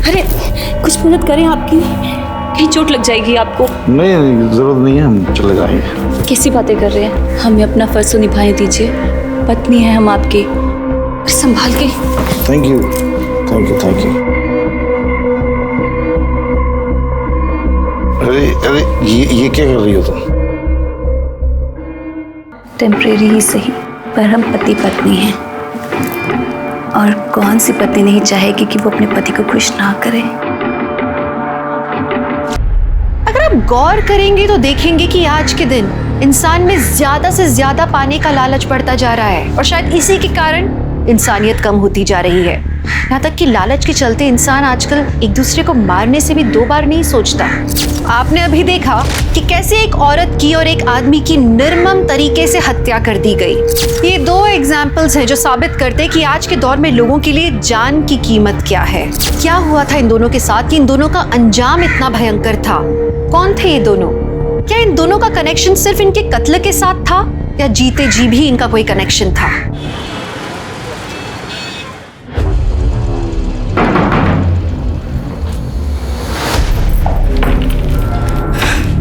अरे कुछ मदद करें आपकी, कहीं चोट लग जाएगी आपको। नहीं जरूरत नहीं है, हम चले जाएंगे। कैसी बातें कर रहे हैं, हमें अपना फर्ज तो निभाने दीजिए। पत्नी है हम आपकी, संभाल के। Thank you thank you thank you. अरे अरे ये क्या कर रही हो तुम? टेम्परेरी ही सही, पर हम पति पत्नी हैं, और कौन सी पत्नी नहीं चाहेगी कि वो अपने पति को खुश ना करे। अगर आप गौर करेंगे तो देखेंगे कि आज के दिन इंसान में ज्यादा से ज्यादा पाने का लालच बढ़ता जा रहा है, और शायद इसी के कारण इंसानियत कम होती जा रही है। यहाँ तक कि लालच के चलते इंसान आजकल एक दूसरे को मारने से भी 2 बार नहीं सोचता। आपने अभी देखा कि कैसे एक औरत की और एक आदमी की निर्मम तरीके से हत्या कर दी गई। ये 2 एग्जाम्पल्स हैं जो साबित करते हैं कि आज के दौर में लोगों के लिए जान की कीमत क्या है। क्या हुआ था इन दोनों के साथ कि इन दोनों का अंजाम इतना भयंकर था? कौन थे ये दोनों? क्या इन दोनों का कनेक्शन सिर्फ इनके कत्ल के साथ था, या जीते जी भी इनका कोई कनेक्शन था?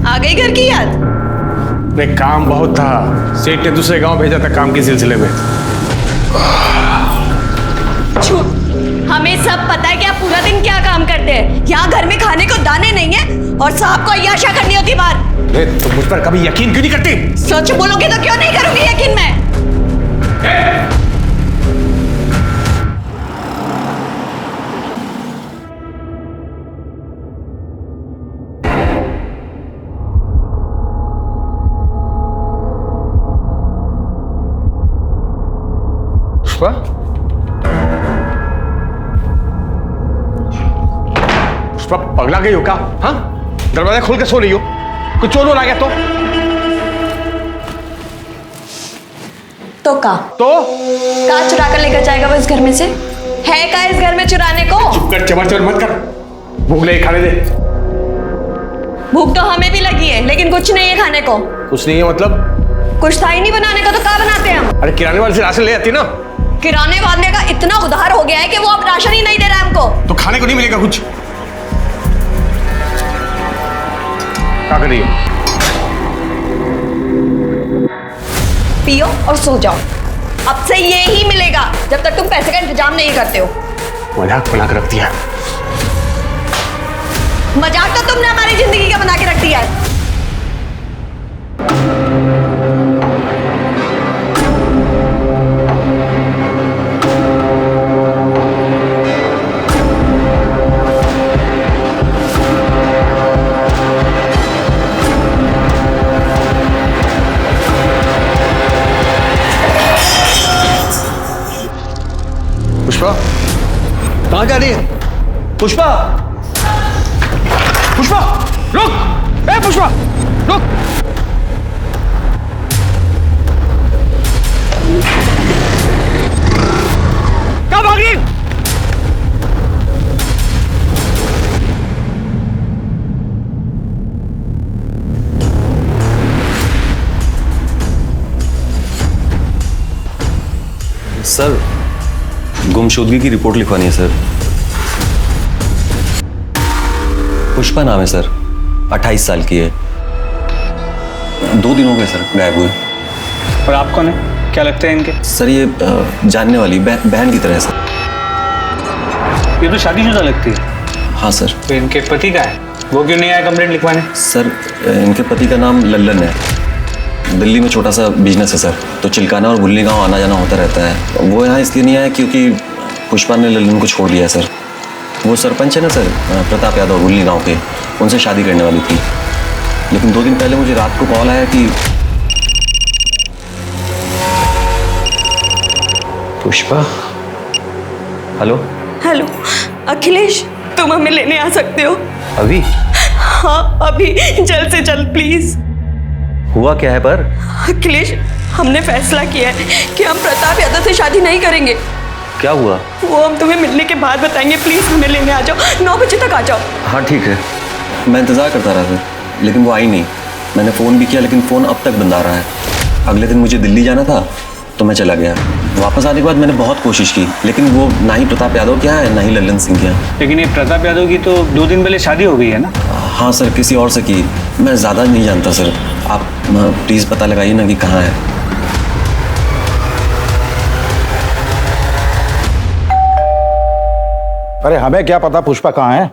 आ गई घर की याद? नहीं, काम बहुत था, सेठ ने दूसरे गांव भेजा था काम के सिलसिले में। झूठ, हमें सब पता है कि आप पूरा दिन क्या काम करते हैं। यहाँ घर में खाने को दाने नहीं है और साहब को अय्याशा करनी होती बात। तुम मुझ पर कभी यकीन क्यों नहीं करती? सच बोलोगे तो क्यों नहीं करूंगी यकीन मैं? पुष्पा, पुष्पा पगला गई हो क्या? हाँ, दरवाजा खोल के सो रही हो? कुछ चोर आ गया तो का चुरा कर लेकर जाएगा वो इस घर में से? है का इस घर में चुराने को? चुप कर, चबर चबर मत कर, भूख लगी खाने दे। भूख तो हमें भी लगी है, लेकिन कुछ नहीं है खाने को। कुछ नहीं है मतलब? कुछ था ही नहीं बनाने का, तो क्या बनाते हैं हम? अरे किराने वाले से राशन ले आती ना। किराने वाले का इतना उधार हो गया है कि वो अब राशन ही नहीं दे रहा है हमको। तो खाने को नहीं मिलेगा कुछ? क्या कर रही है? पियो और सो जाओ। अब से ये ही मिलेगा जब तक तुम पैसे का इंतजाम नहीं करते हो। मजाक बना के रख दिया। मजाक तो तुमने हमारी जिंदगी का बना के रख दिया है। पुष्पा, कहाँ जा रही है? पुष्पा, पुष्पा, रुक! ए पुष्पा, रुक! कहाँ भाग रही? सर, गुमशुदगी की रिपोर्ट लिखवानी है सर। पुष्पा नाम है सर, 28 साल की है। 2 दिन हो गए सर गायब हुए। और आप कौन है? क्या लगता है इनके? सर ये जानने वाली बहन की तरह है सर। ये तो शादीशुदा लगती है। हाँ सर। तो इनके पति का है, वो क्यों नहीं आया कंप्लेंट लिखवाने? सर इनके पति का नाम लल्लन है, दिल्ली में छोटा सा बिजनेस है सर, तो चिलकाना और भुल्ली गाँव आना जाना होता रहता है। वो यहाँ इसलिए नहीं आया क्योंकि पुष्पा ने लल्लन को छोड़ दिया है सर। वो सरपंच है ना सर, प्रताप यादव, भुल्ली गाँव के, उनसे शादी करने वाली थी। लेकिन 2 दिन पहले मुझे रात को कॉल आया कि पुष्पा। हेलो हेलो अखिलेश, तुम हमें लेने आ सकते हो? अभी? हाँ अभी, जल्द से जल्द प्लीज। हुआ क्या है पर? अखिलेश, हमने फैसला किया है कि हम प्रताप यादव से शादी नहीं करेंगे। क्या हुआ? वो हम तुम्हें मिलने के बाद बताएंगे, प्लीज हमें लेने आ जाओ। 9 बजे तक आ जाओ। हाँ ठीक है, मैं इंतज़ार करता रहा था, लेकिन वो आई नहीं। मैंने फ़ोन भी किया लेकिन फ़ोन अब तक बंद आ रहा है। अगले दिन मुझे दिल्ली जाना था, तो मैं चला गया। वापस आने के बाद मैंने बहुत कोशिश की, लेकिन वो ना ही प्रताप यादव क्या है ना ही लल्लन सिंह क्या। लेकिन ये प्रताप यादव की तो 2 दिन पहले शादी हो गई है ना? हाँ सर, किसी और से की। मैं ज़्यादा नहीं जानता सर, आप प्लीज़ पता लगाइए ना कि कहाँ है। अरे हमें क्या पता पुष्पा कहाँ है।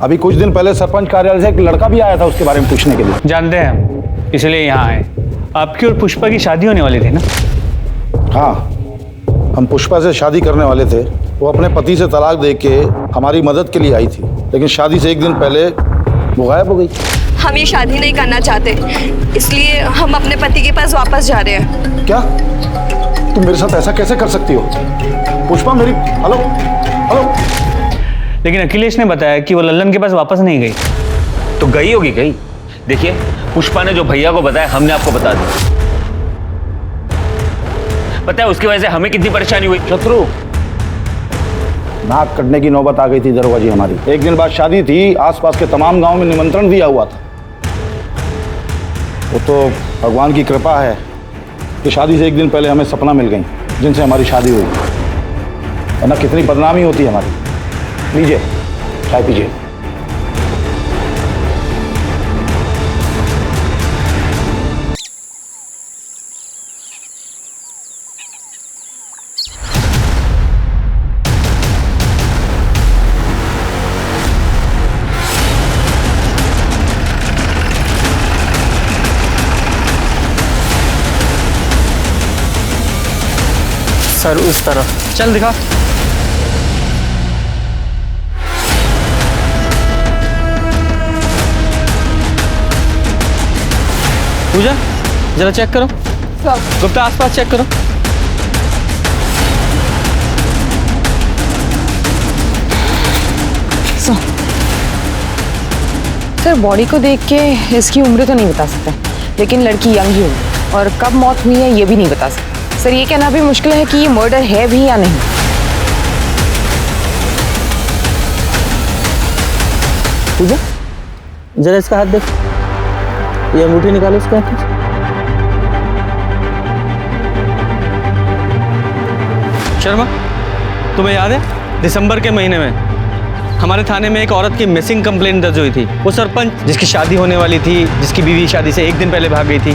अभी कुछ दिन पहले सरपंच कार्यालय से एक लड़का भी आया था उसके बारे में पूछने के लिए। जानते हैं हम, इसलिए यहाँ आए। आपकी और पुष्पा की शादी होने वाली थी ना? हाँ, हम पुष्पा से शादी करने वाले थे। वो अपने पति से तलाक दे के हमारी मदद के लिए आई थी, लेकिन शादी से एक दिन पहले वो गायब हो गई। हम ये शादी नहीं करना चाहते, इसलिए हम अपने पति के पास वापस जा रहे हैं। क्या तुम मेरे साथ ऐसा कैसे कर सकती हो पुष्पा? मेरी हेलो हेलो। लेकिन अखिलेश ने बताया कि वो लल्लन के पास वापस नहीं गई। तो गई होगी गई। देखिए, पुष्पा ने जो भैया को बताया हमने आपको बता दिया। पता है उसकी वजह से हमें कितनी परेशानी हुई। शत्रु, नाक कटने की नौबत आ गई थी दरोगा जी हमारी। एक दिन बाद शादी थी, आसपास के तमाम गांव में निमंत्रण दिया हुआ था। वो तो भगवान की कृपा है कि शादी से एक दिन पहले हमें सपना मिल गई जिनसे हमारी शादी हुई, वरना कितनी बदनामी होती हमारी। लीजिए चाय पीजिए। सर उस तरफ चल दिखा। पूजा जरा चेक करो। गुप्ता आसपास चेक करो। सर बॉडी को देख के इसकी उम्र तो नहीं बता सकते, लेकिन लड़की यंग ही होगी और कब मौत हुई है ये भी नहीं बता सकते। सर ये कहना भी मुश्किल है कि ये मर्डर है भी या नहीं। पूजा जरा इसका हाथ देख, ये अंगूठी निकालो इसका हाथ से। शर्मा, तुम्हें याद है दिसंबर के महीने में हमारे थाने में एक औरत की मिसिंग कंप्लेंट दर्ज हुई थी। वो सरपंच जिसकी शादी होने वाली थी, जिसकी बीवी शादी से एक दिन पहले भाग गई थी,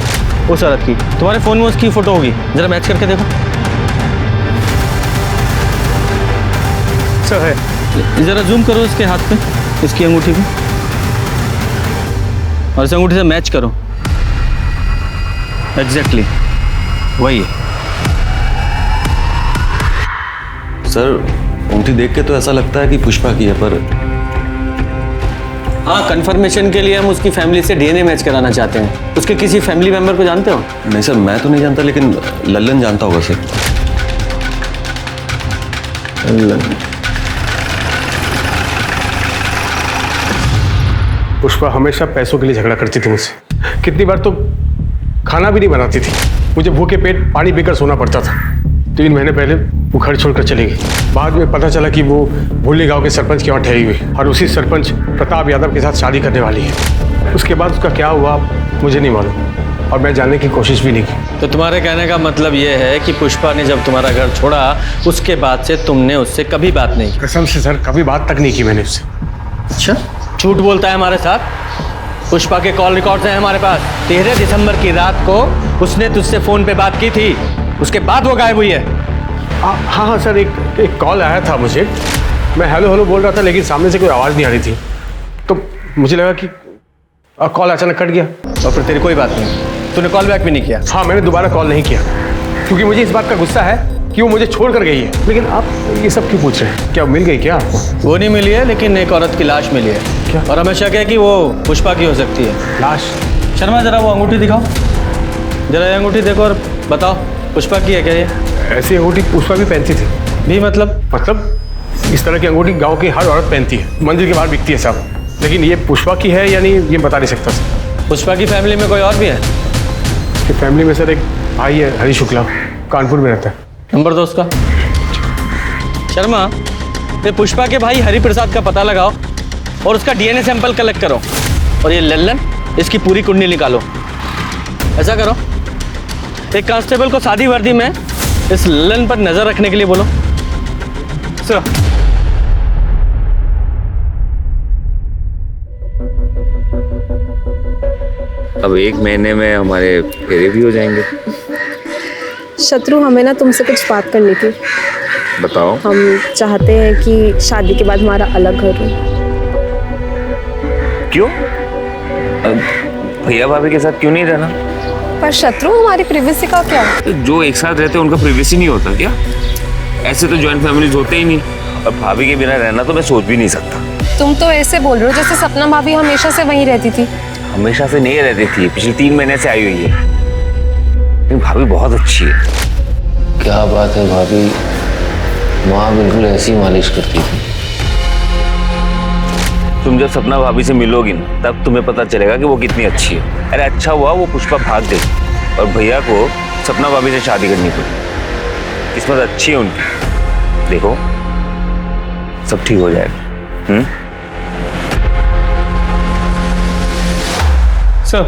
उस औरत की। तुम्हारे फोन में उसकी फोटो होगी, जरा मैच करके देखो। सर है, जरा जूम करो इसके हाथ पे, इसकी अंगूठी पे, और इस अंगूठी से मैच करो। एग्जैक्टली वही है। सर अंगूठी देख के तो ऐसा लगता है कि पुष्पा की है, पर हाँ, कंफर्मेशन के लिए हम उसकी फैमिली से डीएनए मैच कराना चाहते हैं। उसके किसी फैमिली मेंबर को जानते हो? नहीं सर, मैं तो नहीं जानता, लेकिन लल्लन जानता होगा सर। लल्लन। पुष्पा हमेशा पैसों के लिए झगड़ा करती थी मुझसे। कितनी बार तो खाना भी नहीं बनाती थी, मुझे भूखे पेट पानी पीकर सोना पड़ता था। 3 महीने पहले वो घर छोड़कर चली गई। बाद में पता चला कि वो भुल्ली गांव के सरपंच के वहाँ ठहरी हुई, और उसी सरपंच प्रताप यादव के साथ शादी करने वाली है। उसके बाद उसका क्या हुआ मुझे नहीं मालूम, और मैं जानने की कोशिश भी नहीं की। तो तुम्हारे कहने का मतलब ये है कि पुष्पा ने जब तुम्हारा घर छोड़ा उसके बाद से तुमने उससे कभी बात नहीं की? कसम से सर, कभी बात तक नहीं की मैंने उससे। अच्छा, झूठ बोलता है हमारे साथ? पुष्पा के कॉल रिकॉर्ड्स हैं हमारे पास। 13 दिसंबर की रात को उसने तुझसे फोन पे बात की थी, उसके बाद वो गायब हुई है। हाँ हाँ सर, एक कॉल आया था मुझे। मैं हेलो हेलो बोल रहा था, लेकिन सामने से कोई आवाज़ नहीं आ रही थी, तो मुझे लगा कि कॉल अचानक कट गया। और फिर तेरी कोई बात नहीं, तूने कॉल बैक भी नहीं किया? हाँ, मैंने दोबारा कॉल नहीं किया, क्योंकि मुझे इस बात का गुस्सा है कि वो मुझे छोड़ कर गई है। लेकिन आप ये सब क्यों पूछ रहे हैं? क्या मिल गई क्या आपको? वो नहीं मिली है, लेकिन एक औरत की लाश मिली है। क्या? और हमें शक है कि वो पुष्पा की हो सकती है। लाश? शर्मा जरा वो अंगूठी दिखाओ, जरा ये अंगूठी देखो और बताओ पुष्पा की है क्या ये? ऐसी अंगूठी पुष्पा भी पहनती थी। भी मतलब इस तरह की अंगूठी गांव की हर औरत पहनती है, मंदिर के बाहर बिकती है साहब। लेकिन ये पुष्पा की है या नहीं ये बता नहीं सकता सर। पुष्पा की फैमिली में कोई और भी है? उसकी फैमिली में सर एक भाई है, हरी शुक्ला, कानपुर में रहता है। नंबर दो उसका। शर्मा, ये पुष्पा के भाई हरि प्रसाद का पता लगाओ और उसका डीएनए सैंपल कलेक्ट करो, और ये लल्लन, इसकी पूरी कुंडली निकालो। ऐसा करो, एक कांस्टेबल को सादी वर्दी में इस ललन पर नजर रखने के लिए बोलो। सर अब 1 महीने में हमारे फेरे भी हो जाएंगे। शत्रु, हमें ना तुमसे कुछ बात करनी थी। बताओ। हम चाहते हैं कि शादी के बाद हमारा अलग घर हो। क्यों? भैया भाभी के साथ क्यों नहीं रहना? पर शत्रु, हमारी प्रिवेसी का क्या? तो जो एक साथ रहते हैं उनका प्रिवेसी नहीं होता क्या? ऐसे तो जॉइंट फैमिलीज होते ही नहीं, और भाभी के बिना रहना तो मैं सोच भी नहीं सकता। तुम तो ऐसे बोल रहे हो जैसे सपना भाभी हमेशा से वहीं रहती थी। हमेशा से नहीं रहती थी, पिछले 3 महीने से आई हुई है। लेकिन भाभी बहुत अच्छी है। क्या बात है भाभी, माँ बिल्कुल ऐसी मालिश करती थी। तुम जब सपना भाभी से मिलोगी ना, तब तुम्हें पता चलेगा कि वो कितनी अच्छी है। अरे अच्छा हुआ वो पुष्पा भाग गई और भैया को सपना भाभी से शादी करनी पड़ी। किस्मत अच्छी है उनकी। देखो सब ठीक हो जाएगा। सर,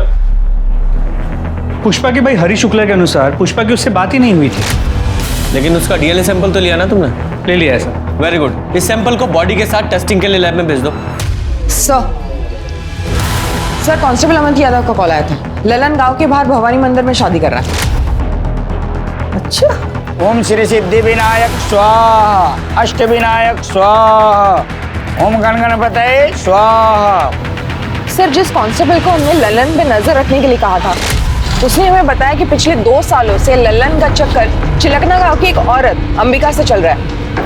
पुष्पा के भाई हरी शुक्ला के अनुसार पुष्पा की उससे बात ही नहीं हुई थी। लेकिन उसका डीएनए सैंपल तो लिया ना तुमने? ले लिया है सर। Very good. इस सैंपल को बॉडी के साथ टेस्टिंग के लिए लैब में भेज दो। सर कांस्टेबल अमन यादव का कॉल आया था। ललन गांव के बाहर भवानी मंदिर में शादी कर रहा है। अच्छा। ओम श्री सिद्धि विनायक स्वाहा, अष्ट विनायक स्वाहा, ओम गण गणपतये स्वाहा। सर, जिस कांस्टेबल को हमने ललन पे नजर रखने के लिए कहा था, उसने हमें बताया कि पिछले 2 सालों से ललन का चक्कर चिलकना गांव की एक औरत अंबिका से चल रहा है।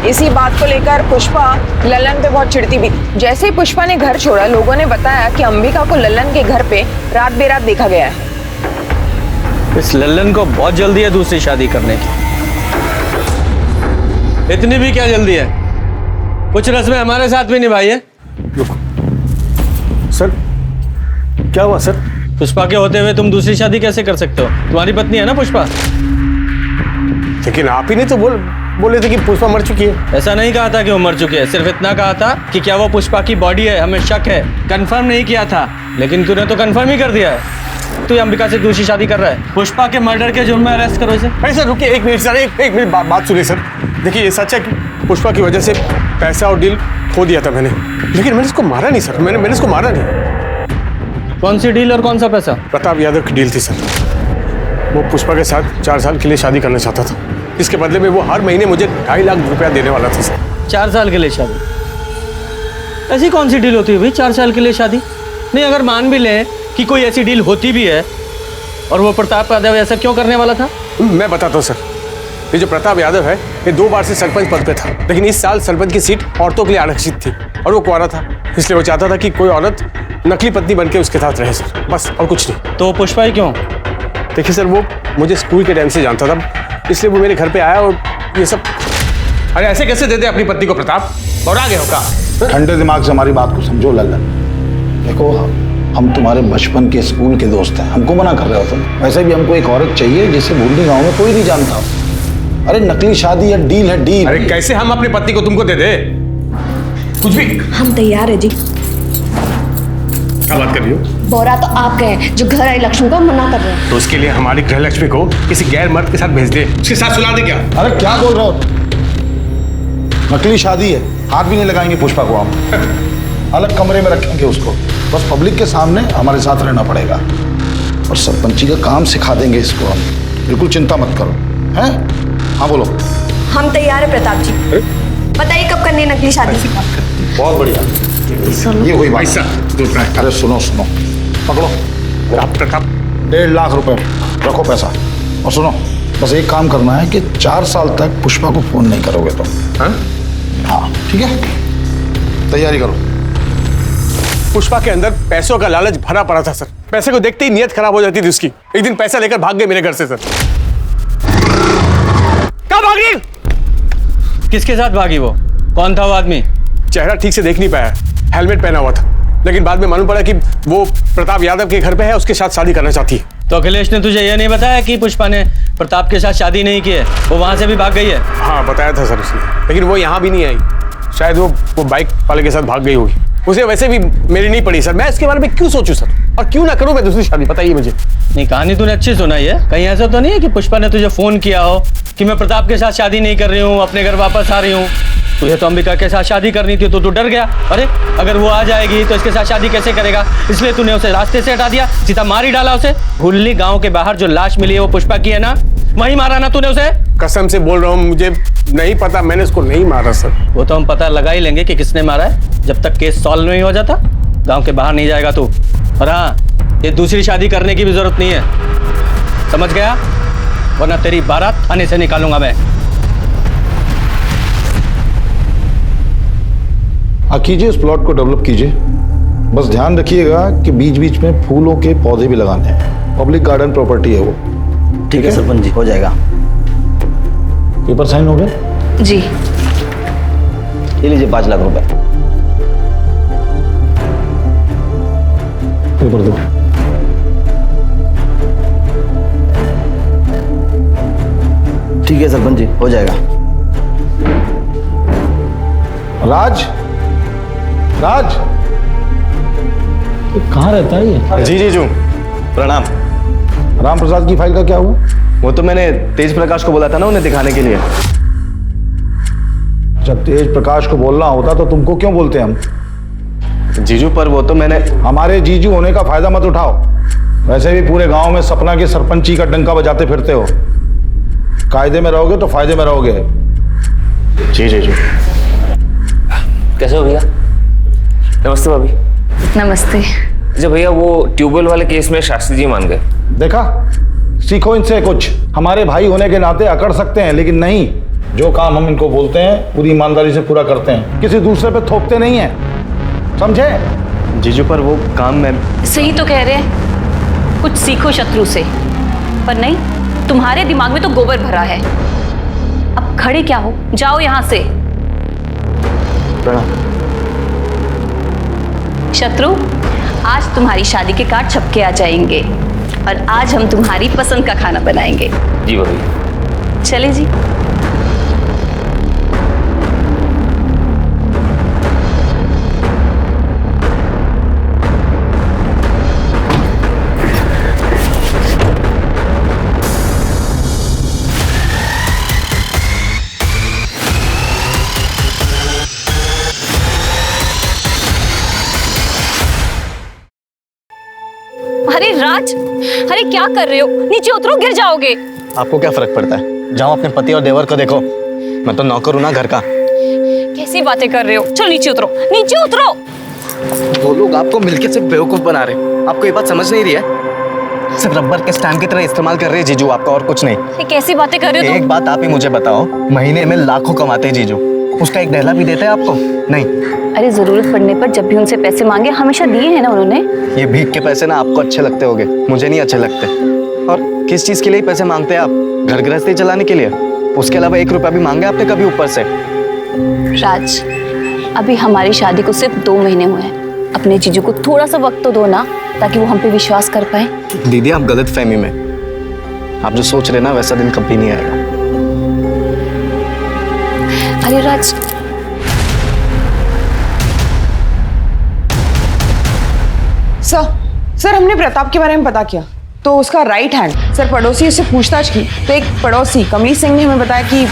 इसी बात को लेकर पुष्पा ललन पे बहुत चिढ़ती भी। जैसे ही पुष्पा ने घर छोड़ा, लोगों ने बताया कि अंबिका को ललन के घर पे रात बेरात देखा गया है। इस ललन को बहुत जल्दी है दूसरी शादी करने की। इतनी भी क्या जल्दी है? कुछ रस्में हमारे साथ भी निभाई है। सर क्या हुआ सर? पुष्पा के होते हुए तुम दूसरी शादी कैसे कर सकते हो? तुम्हारी पत्नी है ना पुष्पा। लेकिन आप ही ने तो बोले थे कि पुष्पा मर चुकी है। ऐसा नहीं कहा था कि वो मर चुकी है, सिर्फ इतना कहा था कि क्या वो पुष्पा की बॉडी है, हमें शक है। कंफर्म नहीं किया था, लेकिन तूने तो कंफर्म ही कर दिया है। तू अंबिका से दूसरी शादी कर रहा है। पुष्पा के मर्डर के जुर्म में अरेस्ट करो इसे। अरे सर रुकिए 1 मिनट सर, एक मिनट बात सुनिए सर। देखिए ये सच है कि पुष्पा की वजह से पैसा और डील खो दिया था मैंने, लेकिन मैंने इसको मारा नहीं सर। मैंने इसको मारा नहीं। कौन सी डील और कौन सा पैसा? प्रताप यादव की डील थी सर। वो पुष्पा के साथ 4 साल के लिए शादी करना चाहता था। इसके बदले में वो हर महीने मुझे 2.5 लाख रुपया देने वाला था सर। 4 साल के लिए शादी? ऐसी कौन सी डील होती है भाई 4 साल के लिए शादी? नहीं, अगर मान भी लें कि कोई ऐसी डील होती भी है, और वो प्रताप यादव ऐसा क्यों करने वाला था? मैं बताता हूँ सर। ये जो प्रताप यादव है, ये 2 बार से सरपंच पद पे था, लेकिन इस साल सरपंच की सीट औरतों के लिए आरक्षित थी और वो कुंवारा था, इसलिए वो चाहता था कि कोई औरत नकली पत्नी बनके उसके साथ रहे सर, बस और कुछ नहीं। तो पुष्पा ही क्यों? देखिए सर, वो मुझे स्कूल के टाइम से जानता था, इसलिए वो मेरे घर पे आया और ये सब। अरे ऐसे कैसे दे दे अपनी पत्नी को प्रताप? और आगे होगा। ठंडे दिमाग से हमारी बात को समझो ललन। देखो हम तुम्हारे बचपन के स्कूल के दोस्त हैं, हमको मना कर रहे हो तुम? वैसे भी हमको एक औरत चाहिए जिसे भूलनी गाँव में कोई नहीं जानता। अरे नकली शादी है, डील है डील। अरे कैसे हम अपनी पत्नी को तुमको दे दे? कुछ भी। हम तैयार है जी। क्या बात कर रही हो? बोरा तो आप गए जो घर आई लक्ष्मी को मना कर रहे हैं। तो उसके लिए हमारी गृह लक्ष्मी को किसी गैर मर्द के साथ भेज दे, उसके साथ सुला दे क्या? अरे क्या बोल रहे हो? नकली शादी है, हाथ भी नहीं लगाएंगे पुष्पा को हम। अलग कमरे में रखेंगे उसको, बस पब्लिक के सामने हमारे साथ रहना पड़ेगा और सरपंची का काम सिखा देंगे इसको हम। बिल्कुल चिंता मत करो। हैं? हाँ बोलो। हम तैयार है प्रताप जी। बताइए कब करनी है नकली शादी? बहुत बढ़िया, ये हुई बात। अरे सुनो सुनो, पकड़ो प्रताप। 1.5 लाख रुपए रखो पैसा, और सुनो बस एक काम करना है कि 4 साल तक पुष्पा को फोन नहीं करोगे तुम। हाँ ठीक है, तैयारी करो। पुष्पा के अंदर पैसों का लालच भरा पड़ा था सर। पैसे को देखते ही नीयत खराब हो जाती थी उसकी। एक दिन पैसा लेकर भाग गए मेरे घर से सर। कहाँ भाग रही? किसके साथ भागी वो? कौन था वो आदमी? चेहरा ठीक से देख नहीं पाया, हेलमेट पहना हुआ था, लेकिन बाद में मालूम पड़ा कि वो प्रताप यादव के घर पे है, उसके साथ शादी करना चाहती है। तो अखिलेश ने तुझे यह नहीं बताया कि पुष्पा ने प्रताप के साथ शादी नहीं की है, वो वहां से भी भाग गई है? हाँ बताया था सर उसने, लेकिन वो यहाँ भी नहीं आई। शायद वो बाइक वाले के साथ भाग गई होगी। उसे वैसे भी मेरी नहीं पड़ी सर, मैं इसके बारे में क्यों सोचूं सर, और क्यों ना करूं मैं दूसरी शादी, बताइए मुझे। नहीं, कहानी तूने अच्छी सुनाई है। कहीं ऐसा तो नहीं है कि पुष्पा ने तुझे फोन किया हो कि मैं प्रताप के साथ शादी नहीं कर रही हूँ, अपने घर वापस आ रही हूँ। तुझे तो अंबिका के साथ शादी करनी थी तो तू डर गया। अरे अगर वो आ जाएगी तो इसके साथ शादी कैसे करेगा, इसलिए तूने उसे रास्ते से हटा दिया, सीधा मार ही डाला उसे। भुल्ली गांव के बाहर जो लाश मिली है वो पुष्पा की है ना, वहीं मारा ना तूने उसे? कसम से बोल रहा हूँ, मुझे नहीं पता, मैंने उसको नहीं मारा सर। वो तो हम पता लगा ही लेंगे कि किसने मारा है, जब तक केस सॉल्व नहीं हो जाता गांव के बाहर नहीं जाएगा तू। और हाँ, ये दूसरी शादी करने की भी जरूरत नहीं है, समझ गया? वरना तेरी बारात थाने से निकालूंगा मैं। कीजिए, इस प्लॉट को डेवलप कीजिए, बस ध्यान रखिएगा कि बीच बीच में फूलों के पौधे भी लगाने हैं। पब्लिक गार्डन प्रॉपर्टी है वो। ठीक है सरपंच जी, हो जाएगा। पेपर साइन हो गए? जी। ये लीजिए 5 लाख रुपए। पेपर दो। ठीक है सरपंच जी, हो जाएगा। राज, राज, कहाँ रहता है ये? जी जीजू, प्रणाम। राम प्रसाद की फाइल का क्या हुआ? वो तो मैंने तेज प्रकाश को बोला था ना उन्हें दिखाने के लिए। जब तेज प्रकाश को बोलना होता तो तुमको क्यों बोलते हम? जीजू पर वो तो मैंने। हमारे जीजू होने का फायदा मत उठाओ, वैसे भी पूरे गांव में सपना की सरपंची का डंका बजाते फिरते हो। कायदे में रहोगे तो फायदे में रहोगे। जी जीजू। कैसे हो भैया? नमस्ते भाभी। नमस्ते। अच्छा भैया, वो ट्यूबवेल वाले केस में शास्त्री जी मान गए। देखा, सीखो इनसे कुछ। हमारे भाई होने के नाते अकड़ सकते हैं, लेकिन नहीं, जो काम हम इनको बोलते हैं पूरी ईमानदारी से पूरा करते हैं, किसी दूसरे पे थोपते नहीं हैं, समझे? जीजू पर वो काम मैं। सही तो कह रहे हैं, कुछ सीखो शत्रु से, पर नहीं, तुम्हारे दिमाग में तो गोबर भरा है। अब खड़े क्या हो, जाओ यहां से। प्रणाम। शत्रु, आज तुम्हारी शादी के कार्ड छपके आ जाएंगे और आज हम तुम्हारी पसंद का खाना बनाएंगे। जी भाभी। चले जी। अरे राज, अरे क्या कर रहे हो? नीचे उतरो, गिर जाओगे। आपको क्या फर्क पड़ता है? जाओ अपने पति और देवर को देखो, मैं तो नौकर हूं ना घर का। कैसी बातें कर रहे हो? चलो नीचे उतरो, नीचे उतरो। वो लोग आपको मिलके सिर्फ बेवकूफ बना रहे, आपको ये बात समझ नहीं रही है? सिर्फ रबर के स्टैंड की तरह इस्तेमाल कर रहे हैं जीजू आपका, और कुछ नहीं। ये कैसी बातें कर रहे हो? एक बात आप ही मुझे बताओ, महीने में लाखों कमाते हैं जीजू, उसका एक डहला भी देते हैं आपको? नहीं। अरे जरूरत पड़ने पर जब भी उनसे पैसे मांगे हमेशा दिए हैं ना उन्होंने। ये भीख के पैसे ना आपको अच्छे लगते होंगे, मुझे नहीं अच्छे लगते। और किस चीज के लिए पैसे मांगते हैं आप? घर गृहस्थी चलाने के लिए? उसके अलावा 1 रुपया भी मांगे आपने कभी ऊपर से? राज, अभी हमारी शादी को सिर्फ 2 महीने हुए हैं, अपने जीजू को थोड़ा सा वक्त तो दो ना, ताकि वो हम पे विश्वास कर पाए। दीदी आप गलत फहमी में, आप जो सोच रहे ना वैसा दिन कभी नहीं आएगा। अरे राज, सर हमने प्रताप के बारे में पता किया तो उसका राइट हैंड सर पड़ोसी उससे पूछताछ की तो एक पड़ोसी कमलेश सिंह ने हमें बताया कि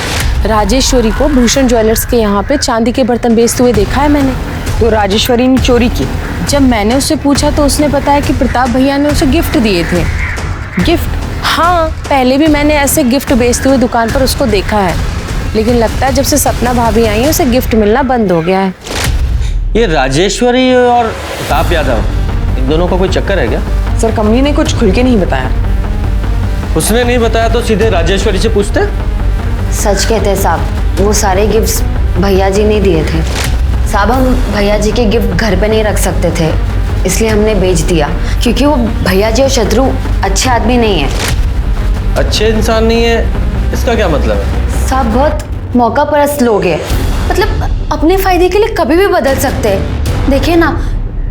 राजेश्वरी को भूषण ज्वेलर्स के यहाँ पे चांदी के बर्तन बेचते हुए देखा है मैंने। तो राजेश्वरी ने चोरी की। जब मैंने उससे पूछा तो उसने बताया कि प्रताप भैया ने उसे गिफ्ट दिए थे। गिफ्ट? हाँ, पहले भी मैंने ऐसे गिफ्ट बेचते हुए दुकान पर उसको देखा है, लेकिन लगता है जब से सपना भाभी आई है उसे गिफ्ट मिलना बंद हो गया है। ये राजेश्वरी और प्रताप यादव, इन दोनों का कोई चक्कर है क्या? सर कमली ने कुछ खुल के नहीं बताया। उसने नहीं बताया तो सीधे राजेश्वरी से पूछते। सच कहते हैं साहब, वो सारे गिफ्ट्स भैया जी ने दिए थे। साहब हम भैया जी के गिफ्ट घर पे नहीं रख सकते थे, इसलिए हमने बेच दिया, क्योंकि वो भैया जी और शत्रु अच्छे आदमी नहीं है। अच्छे इंसान नहीं है इसका क्या मतलब है? साहब बहुत मौका परस्त लोग हैं, मतलब अपने फायदे के लिए कभी भी बदल सकते हैं। देखिए ना,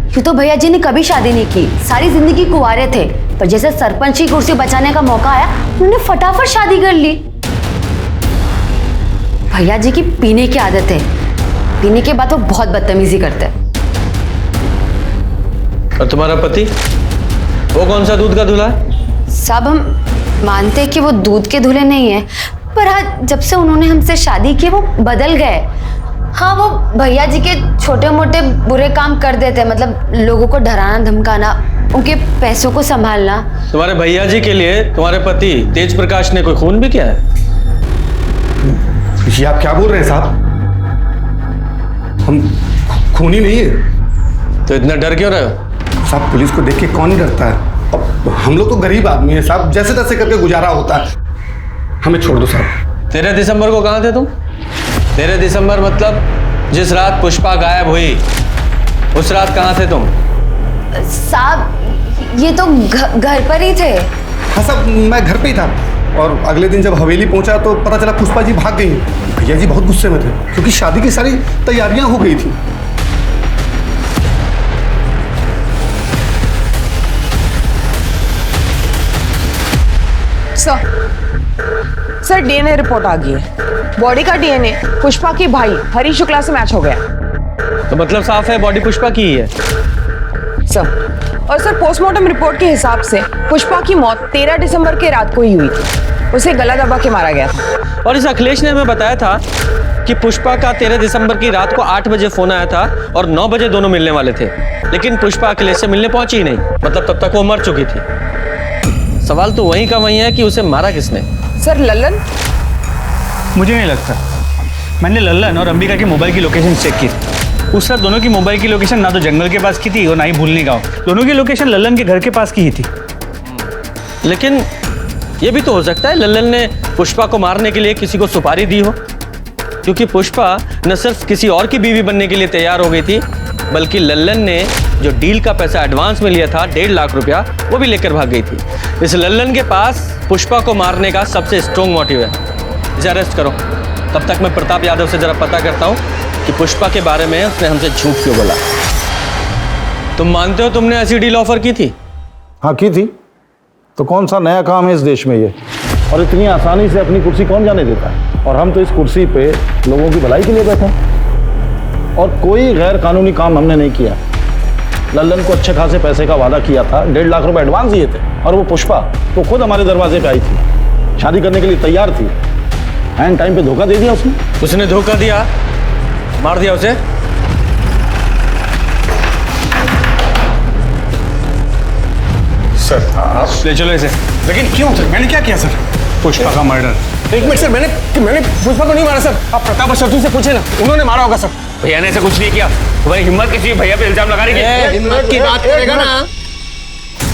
यूँ तो भैया जी ने कभी शादी नहीं की, सारी जिंदगी कुंवारे थे, पर जैसे सरपंच की कुर्सी बचाने का मौका आया उन्होंने फटाफट शादी कर ली। भैया जी की पीने की आदत है, पीने के बाद वो बहुत बदतमीजी करते हैं। और तुम्हारा पति, वो कौन सा दूध का दूल्हा है? साहब हम मानते हैं कि वो दूध के दूल्हे नहीं है, पर हाँ जब से उन्होंने हमसे शादी की वो बदल गए। हाँ वो भैया जी के छोटे मोटे बुरे काम कर देते, मतलब लोगों को डराना धमकाना, उनके पैसों को संभालना। तुम्हारे भैया जी के लिए तुम्हारे पति तेज प्रकाश ने कोई खून भी किया है? ये आप क्या बोल रहे हैं साहब? हम खूनी नहीं है। तो इतना डर क्यों रहे हो? साहब पुलिस को देख के कौन नहीं डरता है? अब हम लोग तो गरीब आदमी है साहब, जैसे तैसे करके गुजारा होता है। हमें छोड़ दो साहब। 13 दिसंबर को कहाँ थे तुम? 13 दिसंबर मतलब जिस रात पुष्पा गायब हुई, उस रात कहाँ थे तुम? साहब ये तो घर पर ही थे। हाँ साहब मैं घर पे ही था, और अगले दिन जब हवेली पहुंचा तो पता चला पुष्पा जी भाग गई। भैया जी बहुत गुस्से में थे क्योंकि शादी की सारी तैयारियां हो गई थी। सर डीएनए रिपोर्ट आ गई है। बॉडी का डीएनए पुष्पा की भाई हरीश शुक्ला से मैच हो गया। तो मतलब साफ है बॉडी पुष्पा की ही है। सर और सर पोस्टमार्टम रिपोर्ट के हिसाब से पुष्पा की मौत 13 दिसंबर के रात को ही हुई थी। उसे गला दबा के मारा गया था। और इस अखिलेश ने हमें बताया था कि पुष्पा का 13 दिसंबर की रात को 8 बजे फोन आया था और 9 बजे दोनों मिलने वाले थे, लेकिन पुष्पा अखिलेश से मिलने पहुंची ही नहीं, मतलब तब तक वो मर चुकी थी। सवाल तो वहीं का वहीं है कि उसे मारा किसने? सर लल्लन? मुझे नहीं लगता। मैंने लल्लन और अंबिका की मोबाइल की लोकेशन चेक की। उस रात दोनों की मोबाइल की लोकेशन ना तो जंगल के पास की थी और ना ही भूलनी गाँव। दोनों की लोकेशन लल्लन के घर के पास की ही थी। लेकिन ये भी तो हो सकता है लल्लन ने पुष्पा को मारने के लिए किसी को सुपारी दी हो, क्योंकि पुष्पा न सिर्फ किसी और की बीवी बनने के लिए तैयार हो गई थी, बल्कि लल्लन ने जो डील का पैसा एडवांस में लिया था 1.5 लाख रुपया, वो भी लेकर भाग गई थी। इस लल्लन के पास पुष्पा को मारने का सबसे स्ट्रॉन्ग मोटिव है। इसे अरेस्ट करो। तब तक मैं प्रताप यादव से जरा पता करता हूँ कि पुष्पा के बारे में उसने हमसे झूठ क्यों बोला। तुम मानते हो तुमने ऐसी डील ऑफर की थी? हाँ की थी। तो कौन सा नया काम है इस देश में ये? और इतनी आसानी से अपनी कुर्सी कौन जाने देता है? और हम तो इस कुर्सी पे लोगों की भलाई के लिए बैठे हैं, और कोई गैर कानूनी काम हमने नहीं किया। लल्लन को अच्छे खासे पैसे का वादा किया था, 1.5 लाख रुपए एडवांस दिए थे, और वो पुष्पा तो खुद हमारे दरवाजे पे आई थी, शादी करने के लिए तैयार थी। एंड टाइम पे धोखा दे दिया उसने। उसने धोखा दिया, मार दिया उसे। सर आप ले चलो इसे। लेकिन क्यों सर? मैंने क्या किया सर? पुष्पा का मर्डर। एक मिनट सर, मैंने पुष्पा को नहीं मारा सर। आप प्रताप और शत्रु से पूछे ना, उन्होंने मारा होगा सर। भैया ने ऐसा कुछ नहीं किया। तुम्हारी हिम्मत कैसी है भैया पे इल्जाम लगाने की? हिम्मत की बात करेगा ना।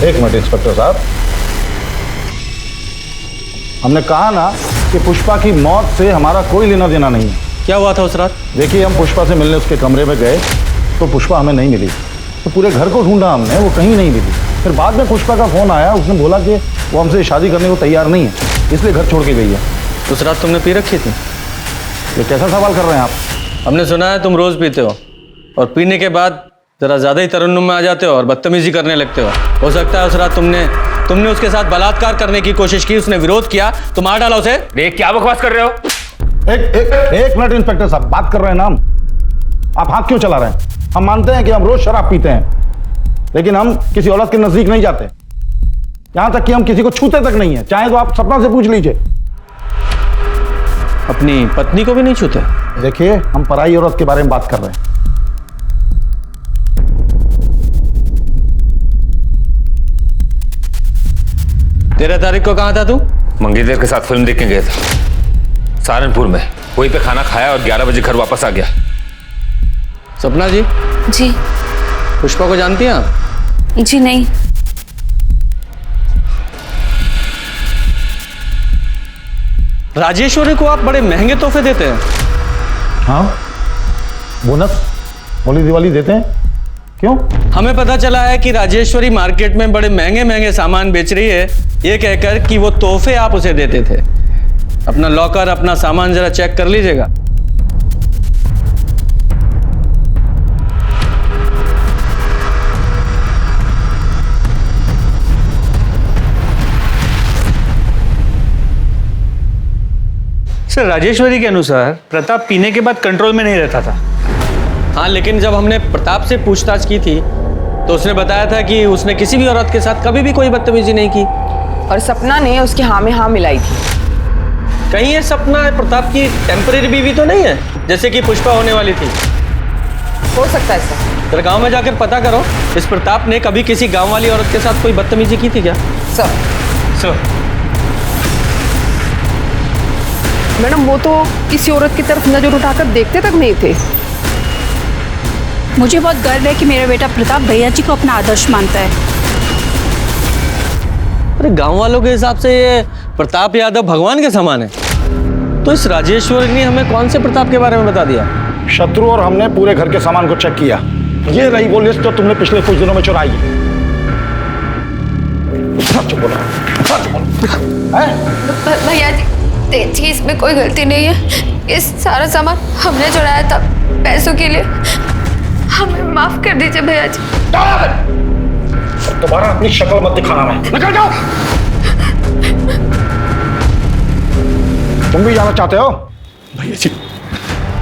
एक मिनट इंस्पेक्टर साहब, हमने कहा ना कि पुष्पा की मौत से हमारा कोई लेना देना नहीं है। क्या हुआ था उस रात? देखिए हम पुष्पा से मिलने उसके कमरे में गए तो पुष्पा हमें नहीं मिली, तो पूरे घर को ढूंढा हमने, वो कहीं नहीं मिली। फिर बाद में पुष्पा का फोन आया, उसने बोला कि वो हमसे शादी करने को तैयार नहीं है, इसलिए घर छोड़ के गई है। उस रात तुमने पी रखी थी? ये कैसा सवाल कर रहे हैं आप? हमने सुना है तुम रोज पीते हो, और पीने के बाद जरा ज्यादा ही तरन्नुम में आ जाते हो और बदतमीजी करने लगते हो। हो सकता है उस रात तुमने उसके साथ बलात्कार करने की कोशिश की, उसने विरोध किया तो मार डाला उसे। देख क्या बकवास कर रहे हो? एक मिनट इंस्पेक्टर साहब, बात कर रहे हैं ना हम, आप हाथ क्यों चला रहे हैं? हम मानते हैं कि हम रोज शराब पीते हैं, लेकिन हम किसी औरत के नजदीक नहीं जाते, यहां तक कि हम किसी को छूते तक नहीं है। चाहे तो आप सपना से पूछ लीजिए। अपनी पत्नी को भी नहीं छूते? देखिए हम पराई औरत के बारे में बात कर रहे हैं। 13 तारीख को कहाँ था तू? मंगेतर के साथ फिल्म देखने गया था सहारनपुर में। वहीं पे खाना खाया और 11 बजे घर वापस आ गया। सपना जी? जी। पुष्पा को जानती हैं आप? जी नहीं। राजेश्वरी को आप बड़े महंगे तोहफे देते हैं। हाँ, बोनस, होली दिवाली देते हैं। क्यों? हमें पता चला है कि राजेश्वरी मार्केट में बड़े महंगे महंगे सामान बेच रही है, ये कहकर कि वो तोहफे आप उसे देते थे। अपना लॉकर, अपना सामान जरा चेक कर लीजिएगा। सर राजेश्वरी के अनुसार प्रताप पीने के बाद कंट्रोल में नहीं रहता था। हाँ, लेकिन जब हमने प्रताप से पूछताछ की थी तो उसने बताया था कि उसने किसी भी औरत के साथ कभी भी कोई बदतमीजी नहीं की। और सपना ने उसकी हाँ में हाँ मिलाई थी। कहीं ये सपना प्रताप की टेम्परेरी बीवी तो नहीं है जैसे कि पुष्पा होने वाली थी? हो सकता है सर। तेरे गांव में जाकर पता करो इस प्रताप ने कभी किसी गांव वाली औरत के साथ कोई बदतमीजी की थी क्या? सर मैडम, वो तो किसी औरत की तरफ नजर उठाकर देखते तक नहीं थे। मुझे बहुत गर्व है कि मेरा बेटा प्रताप भैया जी को अपना आदर्श मानता है। अरे गांव वालों के हिसाब से ये प्रताप यादव भगवान के समान है, तो इस राजेश्वरी ने हमें कौन से प्रताप के बारे में बता दिया? शत्रु और हमने पूरे घर के सामान को चेक किया। ये रही वो लिस्ट जो तुमने पिछले कुछ दिनों में चुराई है। भैया जी देखिए, इसमें कोई गलती नहीं है। इस सारा सामान हमने चुराया था पैसों के लिए। हमें माफ कर दीजिए भैया जी। दोबारा अपनी शक्ल मत दिखाना, मैं निकल जाओ। तुम भी जाना चाहते हो? भैया जी,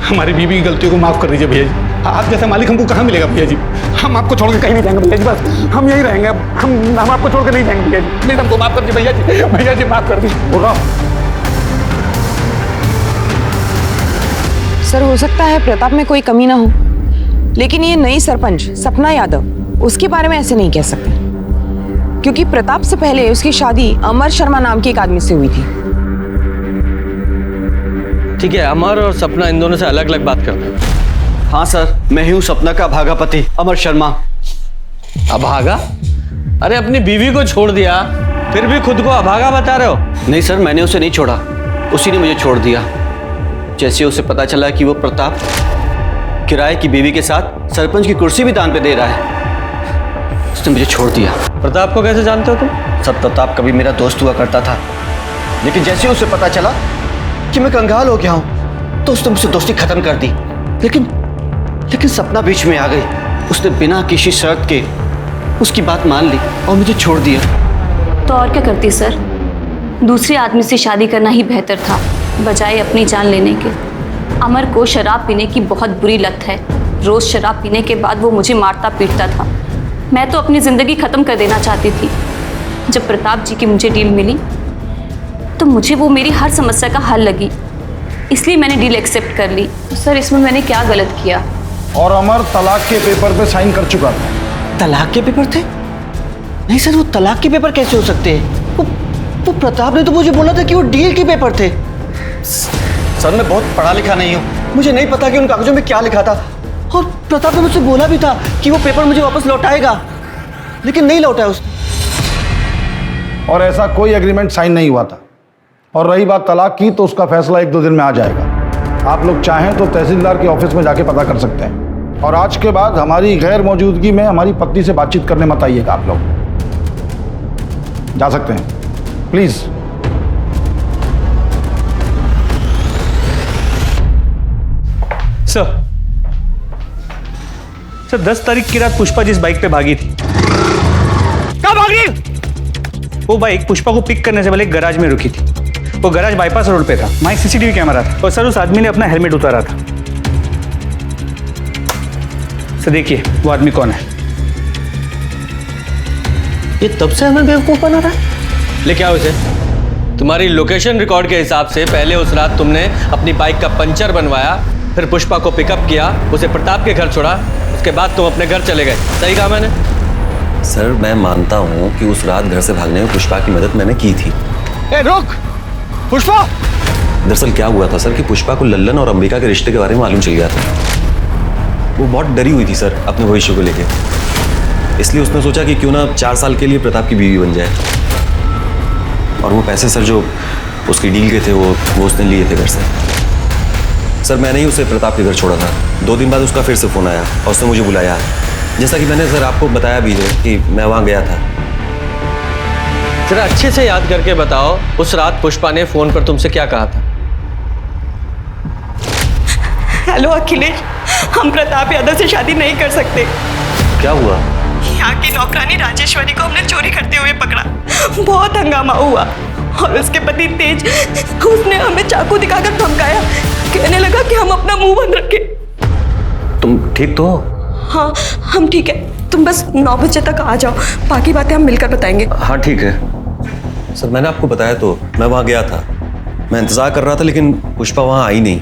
हमारी बीवी की गलतियों को माफ कर दीजिए भैया जी। आप जैसा मालिक हमको कहाँ मिलेगा भैया जी? हम आपको छोड़ के कहीं नहीं जाएंगे भैया जी, बस हम यही रहेंगे। हम आपको छोड़ के नहीं जाएंगे भैया जी। प्लीज हमको माफ कर दीजिए भैया जी। भैया जी माफ कर दीजिए। बोल रहा सर, हो सकता है प्रताप में कोई कमी ना हो, लेकिन ये नई सरपंच सपना यादव, उसके बारे में ऐसे नहीं कह सकते, क्योंकि प्रताप से पहले उसकी शादी अमर शर्मा नाम के एक आदमी से हुई थी। ठीक है, अमर और सपना इन दोनों से अलग अलग बात करते हैं। हाँ सर, मैं ही हूँ सपना का अभागा पति अमर शर्मा। अभागा? अरे अपनी बीवी को छोड़ दिया फिर भी खुद को अभागा बता रहे हो? नहीं सर, मैंने उसे नहीं छोड़ा, उसी ने मुझे छोड़ दिया। जैसे उसे पता चला कि वो प्रताप किराए की बीवी के साथ सरपंच की कुर्सी भी दान पे दे रहा है, उसने मुझे छोड़ दिया। प्रताप को कैसे जानते हो तुम? सर, प्रताप कभी मेरा दोस्त हुआ करता था, लेकिन जैसे उसे पता चला कि मैं कंगाल हो गया हूं तो उसने मुझसे दोस्ती खत्म कर दी। लेकिन सपना बीच में आ गई। उसने बिना किसी शर्त के उसकी बात मान ली और मुझे छोड़ दिया। तो और क्या करती सर, दूसरे आदमी से शादी करना ही बेहतर था बजाय अपनी जान लेने के। अमर को शराब पीने की बहुत बुरी लत है। रोज शराब पीने के बाद वो मुझे मारता पीटता था। मैं तो अपनी ज़िंदगी ख़त्म कर देना चाहती थी। जब प्रताप जी की मुझे डील मिली तो मुझे वो मेरी हर समस्या का हल लगी, इसलिए मैंने डील एक्सेप्ट कर ली। तो सर, इसमें मैंने क्या गलत किया? और अमर तलाक के पेपर पे साइन कर चुका था। तलाक के पेपर थे? नहीं सर, वो तलाक के पेपर कैसे हो सकते हैं? वो प्रताप ने तो मुझे बोला था कि वो डील के पेपर थे। सर, मैं बहुत पढ़ा लिखा नहीं हूँ, मुझे नहीं पता कि उन कागजों में क्या लिखा था। और प्रताप ने मुझसे बोला भी था कि वो पेपर मुझे वापस लौटाएगा, लेकिन नहीं लौटाया उसने। और ऐसा कोई एग्रीमेंट साइन नहीं हुआ था। और रही बात तलाक की, तो उसका फैसला 1-2 दिन में आ जाएगा। आप लोग चाहें तो तहसीलदार के ऑफिस में जाके पता कर सकते हैं। और आज के बाद हमारी गैर मौजूदगी में हमारी पत्नी से बातचीत करने मत आइएगा। आप लोग जा सकते हैं, प्लीज। सर 10 तारीख की रात पुष्पा जिस बाइक पे भागी थी, कहाँ भाग रही? वो बाइक पुष्पा को पिक करने से पहले एक गैराज में रुकी थी। वो गैराज बाईपास रोड पे था, वहाँ एक सीसीटीवी कैमरा था और सर उस आदमी ने अपना हेलमेट उतारा था। सर देखिए वो आदमी कौन है। ये तब से हमें बेवकूफ बना रहा है। लेके आओ इसे। तुम्हारी लोकेशन रिकॉर्ड के हिसाब से पहले उस रात तुमने अपनी बाइक का पंचर बनवाया, फिर पुष्पा को पिकअप किया, उसे प्रताप के घर छोड़ा, उसके बाद तुम अपने घर चले गए। सही कहा मैंने? सर, मैं मानता हूँ कि उस रात घर से भागने में पुष्पा की मदद मैंने की थी। ए, रुक! पुष्पा! दरअसल क्या हुआ था सर कि पुष्पा को लल्लन और अंबिका के रिश्ते के बारे में मालूम चल गया था। वो बहुत डरी हुई थी सर अपने भविष्य को लेके, इसलिए उसने सोचा कि क्यों ना 4 साल के लिए प्रताप की बीवी बन जाए। और वो पैसे सर जो उसकी डील के थे वो उसने लिए थे घर से। सर मैंने ही उसे प्रताप के घर छोड़ा था। 2 दिन बाद उसका फिर से फ़ोन आया और उसने मुझे बुलाया, जैसा कि मैंने सर आपको बताया भी है कि मैं वहाँ गया था। जरा अच्छे से याद करके बताओ उस रात पुष्पा ने फ़ोन पर तुमसे क्या कहा था? हेलो अखिलेश, हम प्रताप यादव से शादी नहीं कर सकते। क्या हुआ? यहाँ की नौकरानी राजेश्वरी को हमने चोरी करते हुए पकड़ा। बहुत हंगामा हुआ और उसके पति तेज, उसने हमें चाकू दिखाकर धमकाया, कहने लगा कि हम अपना मुंह बंद रखें। तुम ठीक तो हो? हाँ हम ठीक है, तुम बस 9 बजे तक आ जाओ, बाकी बातें हम मिलकर बताएंगे। हाँ ठीक है सर, मैंने आपको बताया तो, मैं वहाँ गया था, मैं इंतज़ार कर रहा था लेकिन पुष्पा वहाँ आई नहीं।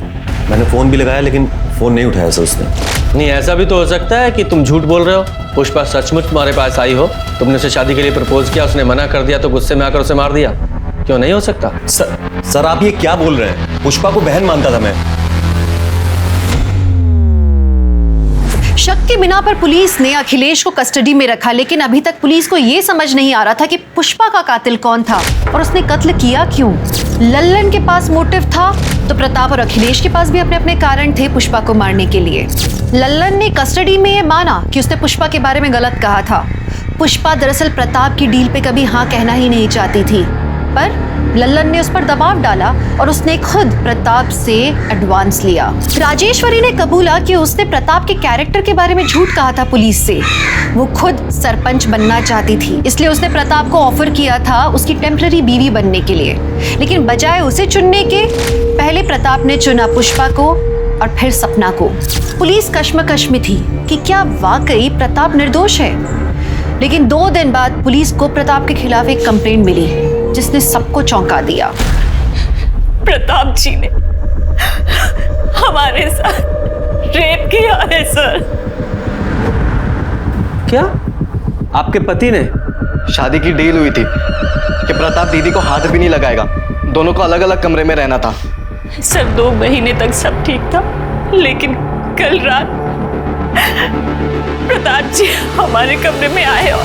मैंने फ़ोन भी लगाया लेकिन फ़ोन नहीं उठाया सर उसने। नहीं, ऐसा भी तो हो सकता है कि तुम झूठ बोल रहे हो, पुष्पा सचमुच तुम्हारे पास आई हो, तुमने उसे शादी के लिए प्रपोज किया, उसने मना कर दिया तो गुस्से में आकर उसे मार दिया। क्यों नहीं हो सकता? सर आप ये क्या बोल रहे हैं? पुष्पा को बहन मानता था मैं। शक के बिना पर पुलिस ने अखिलेश को कस्टडी में रखा, लेकिन अभी तक पुलिस को यह समझ नहीं आ रहा था कि पुष्पा का कातिल कौन था और उसने कत्ल किया क्यों। लल्लन के पास मोटिव था तो प्रताप और अखिलेश के पास भी अपने अपने कारण थे पुष्पा को मारने के लिए। लल्लन ने कस्टडी में यह माना कि उसने पुष्पा के बारे में गलत कहा था। पुष्पा दरअसल प्रताप की डील पे कभी हाँ कहना ही नहीं चाहती थी, पर लल्लन ने उस पर दबाव डाला और उसने खुद प्रताप से एडवांस लिया। राजेश्वरी ने कबूला कि उसने प्रताप के कैरेक्टर के बारे में झूठ कहा था पुलिस से। वो खुद सरपंच बनना चाहती थी, इसलिए उसने प्रताप को ऑफर किया था उसकी टेम्पररी बीवी बनने के लिए, लेकिन बजाय उसे चुनने के पहले प्रताप ने चुना पुष्पा को और फिर सपना को। पुलिस कश्मकश में थी कि क्या वाकई प्रताप निर्दोष है, लेकिन 2 दिन बाद पुलिस को प्रताप के खिलाफ एक कंप्लेंट मिली जिसने सबको चौंका दिया। प्रताप जी ने हमारे साथ रेप किया है सर। क्या? आपके पति ने? शादी की डील हुई थी कि प्रताप दीदी को हाथ भी नहीं लगाएगा, दोनों को अलग अलग कमरे में रहना था। सर 2 महीने तक सब ठीक था, लेकिन कल रात प्रताप जी हमारे कमरे में आए और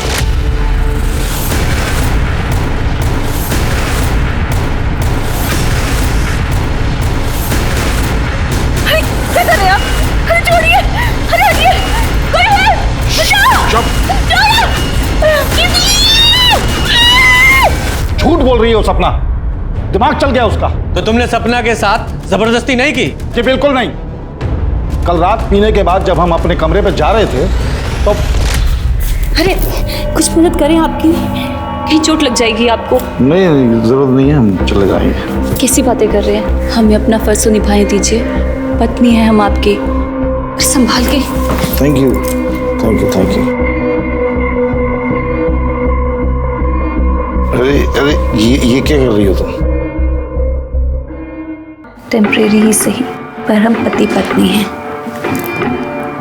क्या कर रहे हैं आप? अरे छोड़िए, अरे हटिए, कोई है? बचाओ! झूठ बोल रही है वो सपना, दिमाग चल गया उसका। तो तुमने सपना के साथ जबरदस्ती नहीं की? जी बिल्कुल नहीं। कल रात पीने के बाद जब हम अपने कमरे पे जा रहे थे तो अरे कुछ मदद करें आपकी, कहीं चोट लग जाएगी आपको। नहीं जरूरत नहीं है, हम चले जाएंगे। कैसी बातें कर रहे हैं? हमें अपना फर्ज तो निभाने दीजिए, पत्नी है हम आपके, संभाल के। Thank you thank you thank you. अरे अरे ये क्या कर रही हो तुम? टेम्परेरी ही सही, पर हम पति पत्नी हैं,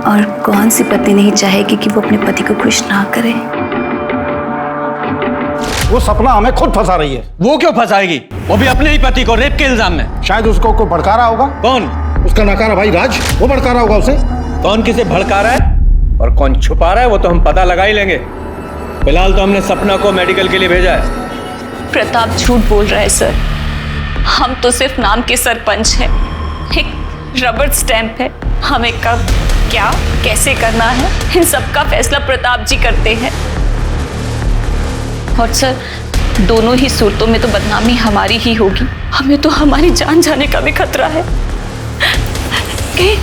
और कौन सी पत्नी नहीं चाहेगी कि वो अपने पति को खुश ना करे। वो सपना हमें खुद फंसा रही है। वो क्यों फंसाएगी? वो भी अपने ही पति को रेप के इल्जाम में। शायद उसको कोई भड़का रहा होगा। कौन? उसका नकारा भाई राज, वो भड़का रहा होगा उसे। कौन किसे भड़का रहा है और कौन छुपा रहा है वो तो हम पता लगा ही लेंगे। फिलहाल तो हमने सपना को मेडिकल के लिए भेजा है। प्रताप झूठ बोल रहा है सर, हम तो सिर्फ नाम के सरपंच हैं, एक रबर स्टैंप है। हमें कब क्या कैसे करना है इन सब का फैसला प्रताप जी करते हैं। और सर दोनों ही सूरतों में तो बदनामी हमारी ही होगी। हमें तो हमारी जान जाने का भी खतरा है कि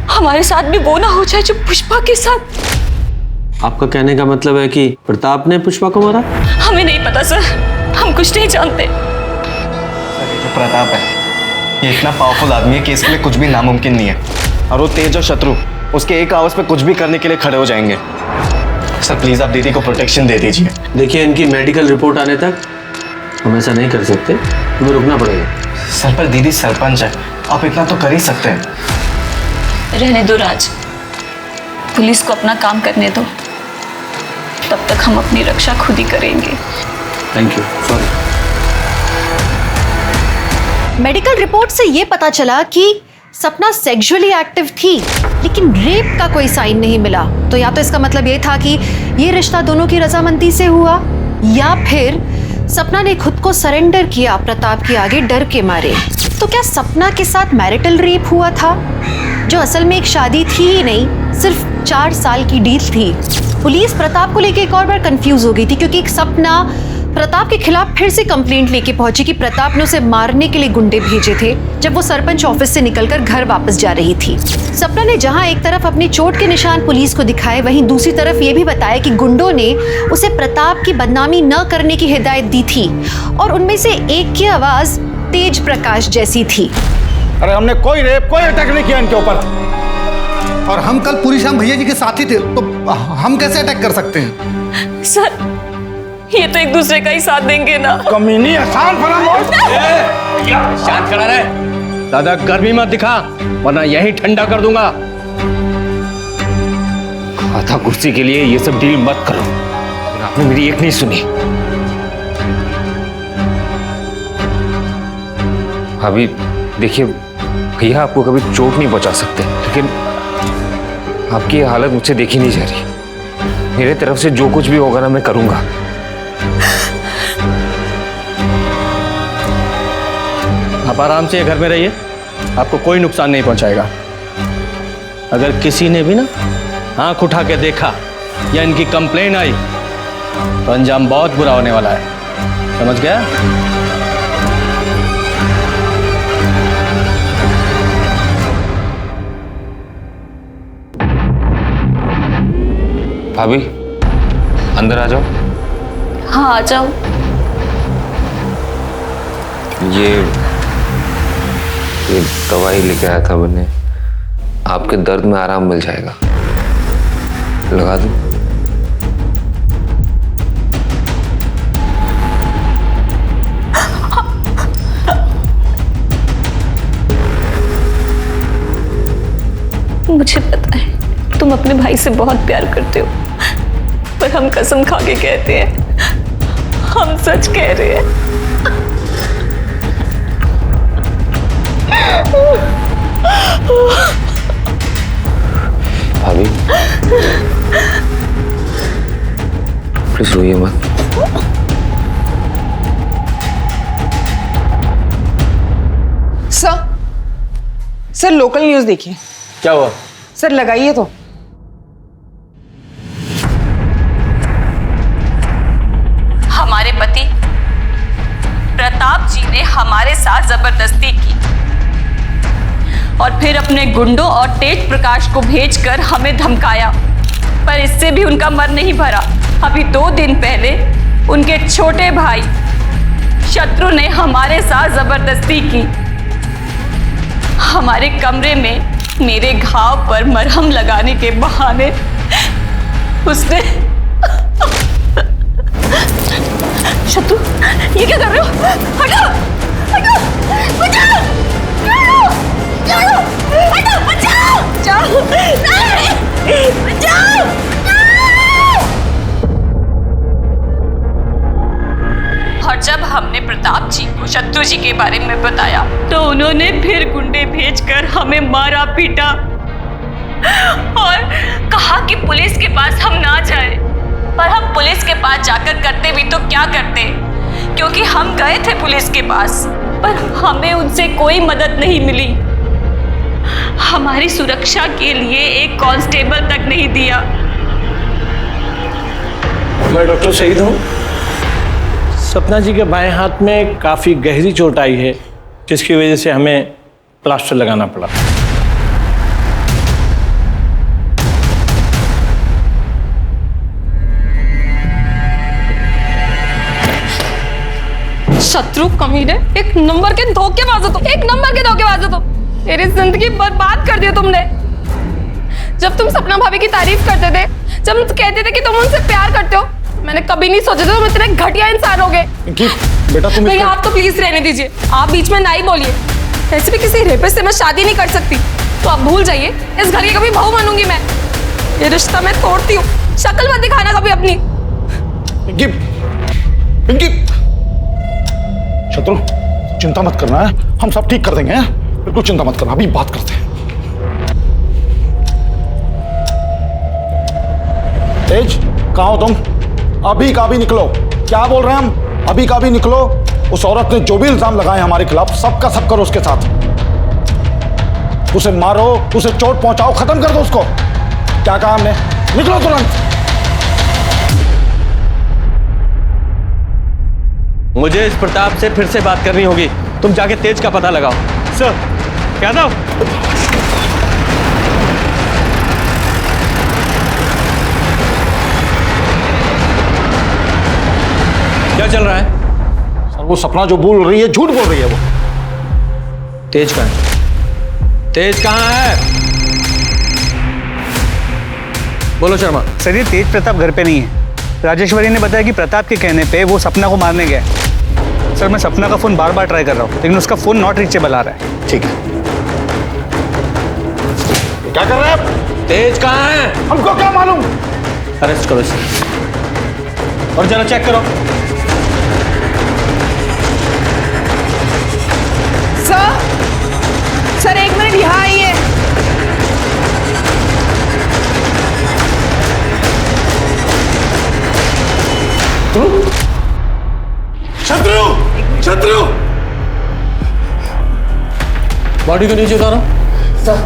हमारे साथ भी वो ना हो जाए जो पुष्पा के साथ। आपका कहने का मतलब है कि प्रताप ने पुष्पा को मारा? हमें नहीं पता सर, हम कुछ नहीं जानते। जो प्रताप है ये इतना पावरफुल आदमी है कि इसके लिए कुछ भी नामुमकिन नहीं है, और वो तेज और शत्रु उसके एक आवाज पे कुछ भी करने के लिए खड़े हो जाएंगे। सर प्लीज आप दीदी को प्रोटेक्शन दे दीजिए। देखिए इनकी मेडिकल रिपोर्ट आने तक हम ऐसा नहीं कर सकते, हमें रुकना पड़ेगा। सर पर दीदी सरपंच है, आप इतना तो कर ही सकते हैं। रहने दो राज, पुलिस को अपना काम करने दो, तब तक हम अपनी रक्षा खुद ही करेंगे। Thank you. Sorry. Medical report से ये पता चला कि सपना सेक्सुअली एक्टिव थी, लेकिन रेप का कोई साइन नहीं मिला। तो या तो इसका मतलब ये था कि ये रिश्ता दोनों की रजामंदी से हुआ, या फिर सपना ने खुद को सरेंडर किया प्रताप के आगे डर के मारे। तो क्या सपना के साथ मैरिटल रेप हुआ था, जो असल में एक शादी थी ही नहीं, सिर्फ 4 साल की डील थी। पुलिस प्रताप को लेकर एक और बार कंफ्यूज हो गई थी, क्योंकि एक सपना प्रताप के खिलाफ फिर से कंप्लेंट लेके पहुंची कि प्रताप ने उसे मारने के लिए गुंडे भेजे थे जब वो सरपंच ऑफिस से निकलकर घर वापस जा रही थी। सपना ने जहां एक तरफ अपने चोट के निशान पुलिस को दिखाए, वहीं दूसरी तरफ ये भी बताया कि गुंडों ने उसे प्रताप की बदनामी न करने की हिदायत दी थी, और उनमें से एक की आवाज तेज प्रकाश जैसी थी। अरे हमने कोई रेप कोई अटैक नहीं किया इनके ऊपर। और हम कल पूरी शाम भैया जी के साथ ही थे, तो हम कैसे अटैक कर सकते हैं? सर ये तो एक दूसरे का ही साथ देंगे ना। कमीनी आसान शांत खड़ा रहे, ज्यादा गर्मी मत दिखा वरना यही ठंडा कर दूंगा। आधा कुर्सी के लिए ये सब डील मत करो, और आपने मेरी एक नहीं सुनी। भाभी देखिए, भैया आपको कभी चोट नहीं पहुंचा सकते, लेकिन आपकी ये हालत मुझसे देखी नहीं जा रही। मेरे तरफ से जो कुछ भी होगा ना मैं करूंगा। आप आराम से घर में रहिए, आपको कोई नुकसान नहीं पहुंचाएगा। अगर किसी ने भी ना आंख उठा के देखा या इनकी कंप्लेन आई तो अंजाम बहुत बुरा होने वाला है, समझ गया? भाभी अंदर आ जाओ। हाँ आ जाओ। ये दवाई लेके आया था मैंने, आपके दर्द में आराम मिल जाएगा, लगा दूं? मुझे पता है तुम अपने भाई से बहुत प्यार करते हो, पर हम कसम खा के कहते हैं, हम सच कह रहे हैं। भाभी प्लीज रोइए मत। सर लोकल न्यूज़ देखिए। क्या हुआ? सर लगाइए तो। हमारे पति प्रताप जी ने हमारे साथ जबरदस्ती की और फिर अपने गुंडों और तेज प्रकाश को भेजकर हमें धमकाया, पर इससे भी उनका मन नहीं भरा। अभी 2 दिन पहले उनके छोटे भाई शत्रु ने हमारे साथ जबरदस्ती की। हमारे कमरे में मेरे घाव पर मरहम लगाने के बहाने उसने शत्रु, ये क्या कर रहे हो? हटो, हटो, बचाओ, हटो, बचाओ, बचाओ, बचाओ। और जब हमने प्रताप जी को शत्रु जी के बारे में बताया तो उन्होंने फिर गुंडे भेजकर हमें मारा पीटा और कहा कि पुलिस के पास हम ना जाएं। पर हम पुलिस के पास जाकर करते भी तो क्या करते, क्योंकि हम गए थे पुलिस के पास पर हमें उनसे कोई मदद नहीं मिली। हमारी सुरक्षा के लिए एक कांस्टेबल तक नहीं दिया। मैं डॉक्टर शहीद हूँ। सपना जी के बाएं हाथ में काफ़ी गहरी चोट आई है, जिसकी वजह से हमें प्लास्टर लगाना पड़ा। शत्रु कमीने, एक नंबर के धोखेबाज हो तुम, एक नंबर के धोखेबाज हो तुम। मेरी जिंदगी बर्बाद कर दी तुमने। जब तुम सपना भाभी की तारीफ करते थे, जब तुम कहते थे कि तुम उनसे प्यार करते हो, मैंने कभी नहीं सोचा था तुम इतने घटिया इंसान होगे। बेटा तुम नहीं, आप तो प्लीज रहने दीजिए, आप बीच में ना ही बोलिए। ऐसे भी किसी रेपिस्ट से मैं शादी नहीं कर सकती, तो आप भूल जाइए। इस घर की कभी बहू बनूंगी मैं। ये रिश्ता मैं तोड़ती हूँ। शक्ल मत दिखाना कभी अपनी। पिंकी, शत्रु चिंता मत करना है, हम सब ठीक कर देंगे। बिल्कुल चिंता मत करना, अभी बात करते हैं। तेज, कहाँ हो तुम? अभी का भी निकलो। क्या बोल रहे हैं हम? अभी का भी निकलो। उस औरत ने जो भी इल्जाम लगाए हमारे खिलाफ, सबका सब करो उसके साथ। उसे मारो, उसे चोट पहुंचाओ, खत्म कर दो उसको। क्या कहा हमने? निकलो तुरंत। मुझे इस प्रताप से फिर से बात करनी होगी। तुम जाके तेज का पता लगाओ। सर, यादव, क्या चल रहा है? सर वो सपना जो बोल रही है, झूठ बोल रही है। वो तेज कहाँ है? तेज कहाँ है? बोलो शर्मा। सर ये तेज प्रताप घर पे नहीं है। राजेश्वरी ने बताया कि प्रताप के कहने पे वो सपना को मारने गया है। सर मैं सपना का फ़ोन बार बार ट्राई कर रहा हूँ लेकिन उसका फ़ोन नॉट रीचेबल आ रहा है। ठीक है। क्या कर रहे हैं आप? तेज कहाँ है? हमको क्या मालूम? अरेस्ट करो इसे और जरा चेक करो। सर 1 मिनट यहाँ आइए। शत्रु, शत्रु, बॉडी को नीचे उतारो। सर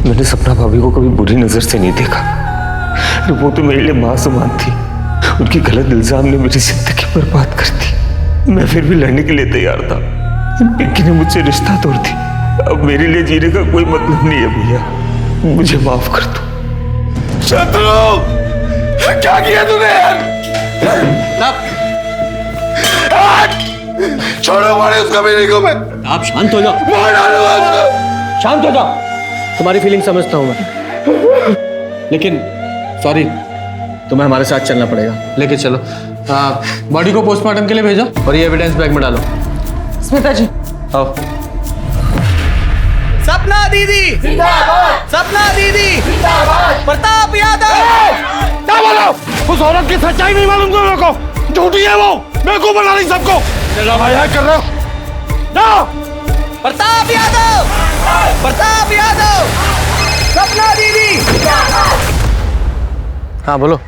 मैंने सपना भाभी को कभी बुरी नजर से नहीं देखा। वो तो मेरे लिए माँ समान थी। उनकी गलत इल्जाम ने मेरी जिंदगी बर्बाद कर दी। मैं फिर भी लड़ने के लिए तैयार था। पिंकी ने मुझसे रिश्ता तोड़ दी। अब मेरे लिए जीने का कोई मतलब नहीं है भैया, मुझे माफ कर दो। शत्रु, क्या किया तूने यार? छोड़ो मारे उसका मेरे को। मैं आप शांत हो जाओ। मार डालूंगा उसको। शांत हो जाओ। तुम्हारी फीलिंग समझता हूं मैं, लेकिन सॉरी, तुम्हें हमारे साथ चलना पड़ेगा। लेके चलो। बॉडी को पोस्टमार्टम के लिए भेजो और ये एविडेंस बैग में डालो। स्मिता जी। आओ। सपना दीदी जिंदाबाद, सपना दीदी जिंदाबाद, प्रताप यादव। क्या बोलो? उस औरत की सच्चाई नहीं मालूम तुम लोगों को? झूठी है वो, बेवकूफ बना रही सबको। चलो भाई कर रहे हो जाओ। प्रताप यादव, प्रताप यादव, सपना दीदी। हाँ बोलो।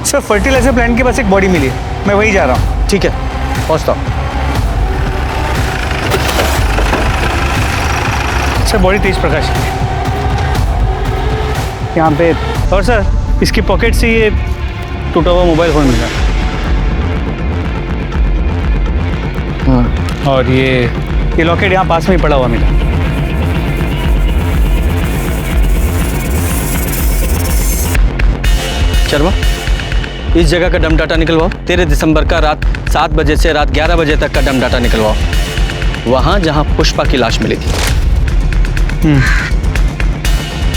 सर फर्टिलाइजर प्लांट के पास एक बॉडी मिली है, मैं वहीं जा रहा हूँ। ठीक है पहुँचता हूँ। सर बॉडी तेज प्रकाश की है यहाँ पे। और सर इसकी पॉकेट से ये टूटा हुआ मोबाइल फोन मिला। हाँ और ये लॉकेट यहाँ पास में ही पड़ा हुआ मिला। शर्मा इस जगह का डम डाटा निकलवाओ। 13 दिसंबर का रात 7 बजे से रात 11 बजे तक का डम डाटा निकलवाओ, वहां जहां पुष्पा की लाश मिली थी।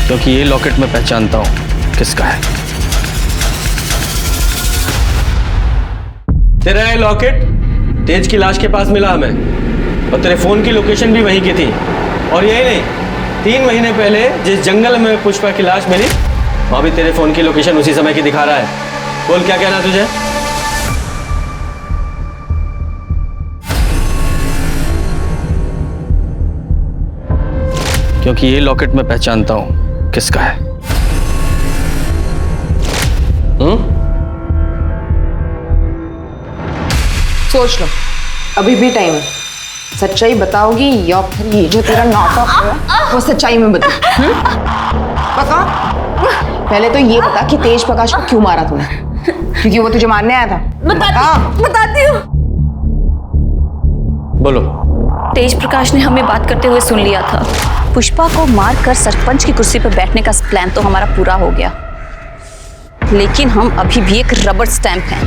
क्योंकि ये लॉकेट मैं पहचानता हूं किसका है। तेरा ये लॉकेट तेज की लाश के पास मिला हमें और तेरे फोन की लोकेशन भी वहीं की थी। और यही नहीं, 3 महीने पहले जिस जंगल में पुष्पा की लाश मिली वहां भी तेरे फोन की लोकेशन उसी समय की दिखा रहा है। बोल क्या कहना तुझे? क्योंकि ये लॉकेट मैं पहचानता हूं किसका है। सोच लो, अभी भी टाइम है। सच्चाई बताओगी या फिर ये जो तेरा नाटक है वो सच्चाई में बता। बता। पहले तो ये बता कि तेज प्रकाश को क्यों मारा तूने? क्योंकि वो तुझे मारने आया था। बताती हूँ। बोलो। तेज प्रकाश ने हमें बात करते हुए सुन लिया था। पुष्पा को मारकर सरपंच की कुर्सी पर बैठने का प्लान तो हमारा पूरा हो गया, लेकिन हम अभी भी एक रबर स्टैंप हैं।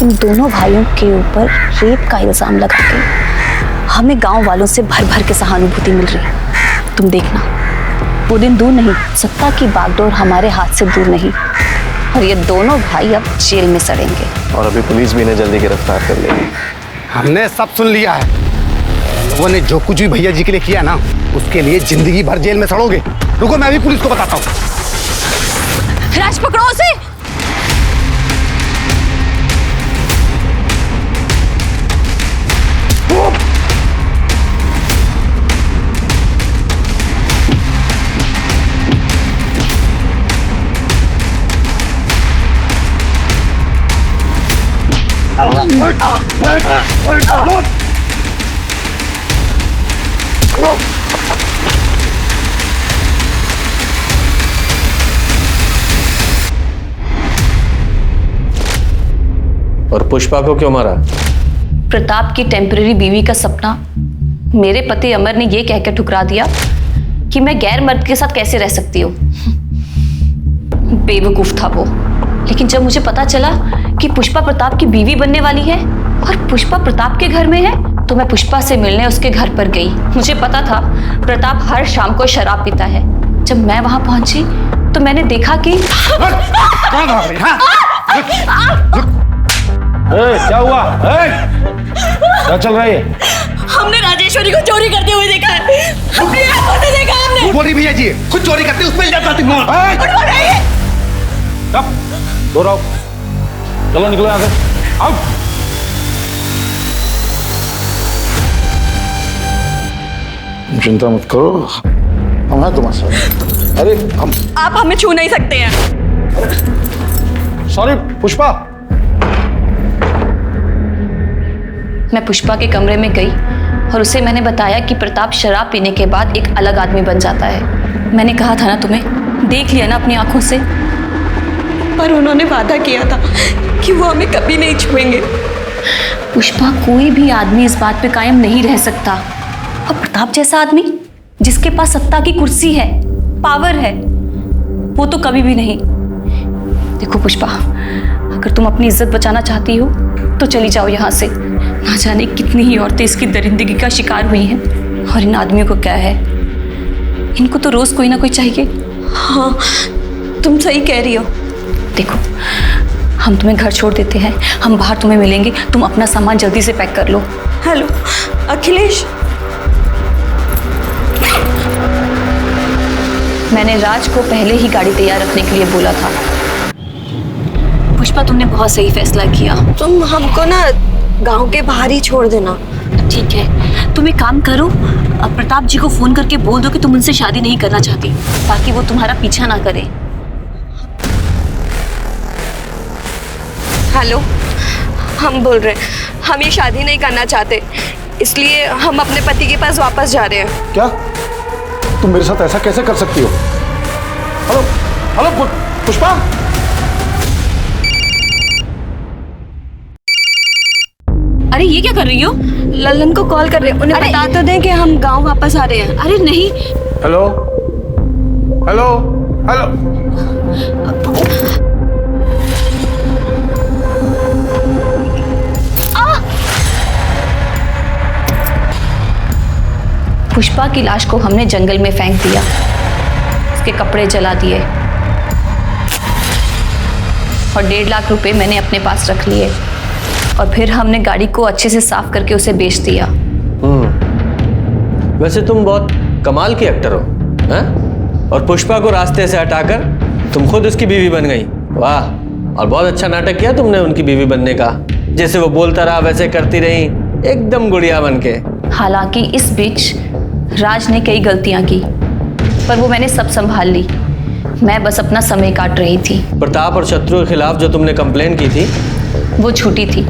इन दोनों भाइयों के ऊपर रेप का इल्जाम लगा के हमें गांव वालों से भर भर के सहानुभूति मिल रही है। तुम देखना, वो दिन दूर नहीं, सत्ता की बागडोर हमारे हाथ से दूर नहीं, और ये दोनों भाई अब जेल में सड़ेंगे। और अभी पुलिस भी इन्हें जल्दी गिरफ्तार कर लेगी। हमने सब सुन लिया है। लोगों ने जो कुछ भी भैया जी के लिए किया ना, उसके लिए जिंदगी भर जेल में सड़ोगे। रुको मैं भी पुलिस को बताता हूँ। राज पकड़ो उसे। और पुष्पा को क्यों मारा? प्रताप की टेम्पररी बीवी का सपना मेरे पति अमर ने ये कहकर ठुकरा दिया कि मैं गैर मर्द के साथ कैसे रह सकती हूँ। बेवकूफ था वो। लेकिन जब मुझे पता चला कि पुष्पा प्रताप की बीवी बनने वाली है और पुष्पा प्रताप के घर में है, तो मैं पुष्पा से मिलने उसके घर पर गई। मुझे पता था प्रताप हर शाम को शराब पीता है। जब मैं वहां पहुंची तो मैंने देखा कि क्या हुआ? क्या चल रहा है? हमने राजेश्वरी को चोरी करते हुए देखा है। अपनी आंखों से देखा हमने। बोली भैया जी खुद चोरी करते उस पर इल्जाम लगाती हूं। दोहराओ। चलो निकलो यहाँ से। आओ। चिंता मत करो, हम हैं तुम्हारे साथ। अरे हम आप हमें छू नहीं सकते हैं। सॉरी पुष्पा। मैं पुष्पा के कमरे में गई और उसे मैंने बताया कि प्रताप शराब पीने के बाद एक अलग आदमी बन जाता है। मैंने कहा था ना तुम्हें, देख लिया ना अपनी आंखों से। पर उन्होंने वादा किया था कि वो हमें कभी नहीं छुएंगे। पुष्पा, कोई भी आदमी इस बात पे कायम नहीं रह सकता। और प्रताप जैसा आदमी जिसके पास सत्ता की कुर्सी है, पावर है, वो तो कभी भी नहीं। देखो पुष्पा, अगर तुम अपनी इज्जत बचाना चाहती हो तो चली जाओ यहाँ से। ना जाने कितनी ही औरतें इसकी दरिंदगी का शिकार हुई हैं। और इन आदमियों को क्या है, इनको तो रोज कोई ना कोई चाहिए। हाँ, तुम सही कह रही हो। देखो, हम तुम्हें घर छोड़ देते हैं, हम बाहर तुम्हें मिलेंगे। तुम अपना सामान जल्दी से पैक कर लो। हेलो अखिलेश। मैंने राज को पहले ही गाड़ी तैयार रखने के लिए बोला था। पुष्पा, तुमने बहुत सही फैसला किया। तुम हमको ना गांव के बाहर ही छोड़ देना। ठीक है, तुम एक काम करो, अब प्रताप जी को फोन करके बोल दो कि तुम उनसे शादी नहीं करना चाहती, ताकि वो तुम्हारा पीछा ना करे। हेलो, हम बोल रहे हैं, हम ये शादी नहीं करना चाहते, इसलिए हम अपने पति के पास वापस जा रहे हैं। क्या तुम मेरे साथ ऐसा कैसे कर सकती हो? Hello hello Pushpa. अरे ये क्या कर रही हो? लल्लन को कॉल कर रहे हैं, उन्हें बता तो दें कि हम गांव वापस आ रहे हैं। अरे नहीं। Hello hello hello. पुष्पा की लाश को हमने जंगल में फेंक दिया, उसके कपड़े जला दिए और 1.5 लाख रुपए मैंने अपने पास रख लिए। और फिर हमने गाड़ी को अच्छे से साफ करके उसे बेच दिया। वैसे तुम बहुत कमाल की एक्टर हो, हैं? और पुष्पा को रास्ते से हटाकर तुम खुद उसकी बीवी बन गई। वाह, और बहुत अच्छा नाटक किया तुमने उनकी बीवी बनने का। जैसे वो बोलता रहा वैसे करती रही, एकदम गुड़िया बन के। हालांकि इस बीच राज ने कई गलतियां की, पर वो मैंने सब संभाल ली। मैं बस अपना समय काट रही थी। प्रताप और शत्रु के खिलाफ जो तुमने कंप्लेन की थी वो झूठी थी।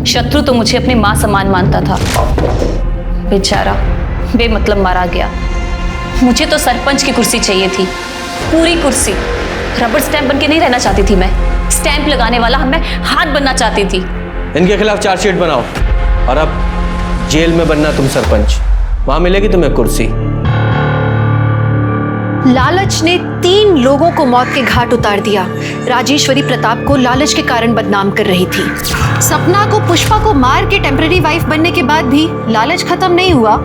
शत्रु तो मुझे अपनी माँ समान मानता था, बेचारा बेमतलब मारा गया। मुझे तो सरपंच की कुर्सी चाहिए थी, पूरी कुर्सी। रबर स्टैंप बन के नहीं रहना चाहती थी मैं, स्टैंप लगाने वाला मैं हाथ बनना चाहती थी। इनके खिलाफ चार्जशीट बनाओ और अब जेल में बनना तुम सरपंच, वहां मिलेगी तुम्हें कुर्सी। लालच ने 3 लोगों को मौत के घाट उतार दिया। राजेश्वरी प्रताप को लालच के कारण बदनाम कर रही थी। सपना को पुष्पा को मार के टेम्पररी वाइफ बनने के बाद भी लालच खत्म नहीं हुआ,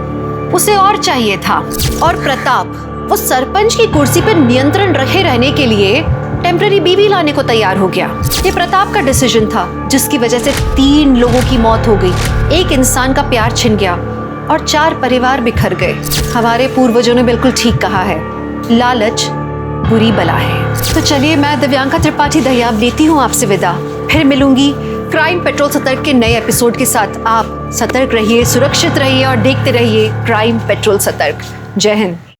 उसे और चाहिए था। और प्रताप उस सरपंच की कुर्सी पर नियंत्रण रखे रहने के लिए टेम्पररी बीवी लाने को तैयार हो गया। ये प्रताप का डिसीजन था, जिसकी वजह से 3 लोगों की मौत हो गई, 1 इंसान का प्यार छिन गया और 4 परिवार बिखर गए। हमारे पूर्वजों ने बिल्कुल ठीक कहा है, लालच बुरी बला है। तो चलिए, मैं दिव्यांका त्रिपाठी दहियाब लेती हूँ आपसे विदा। फिर मिलूंगी क्राइम पेट्रोल सतर्क के नए एपिसोड के साथ। आप सतर्क रहिए, सुरक्षित रहिए और देखते रहिए क्राइम पेट्रोल सतर्क। जय हिंद।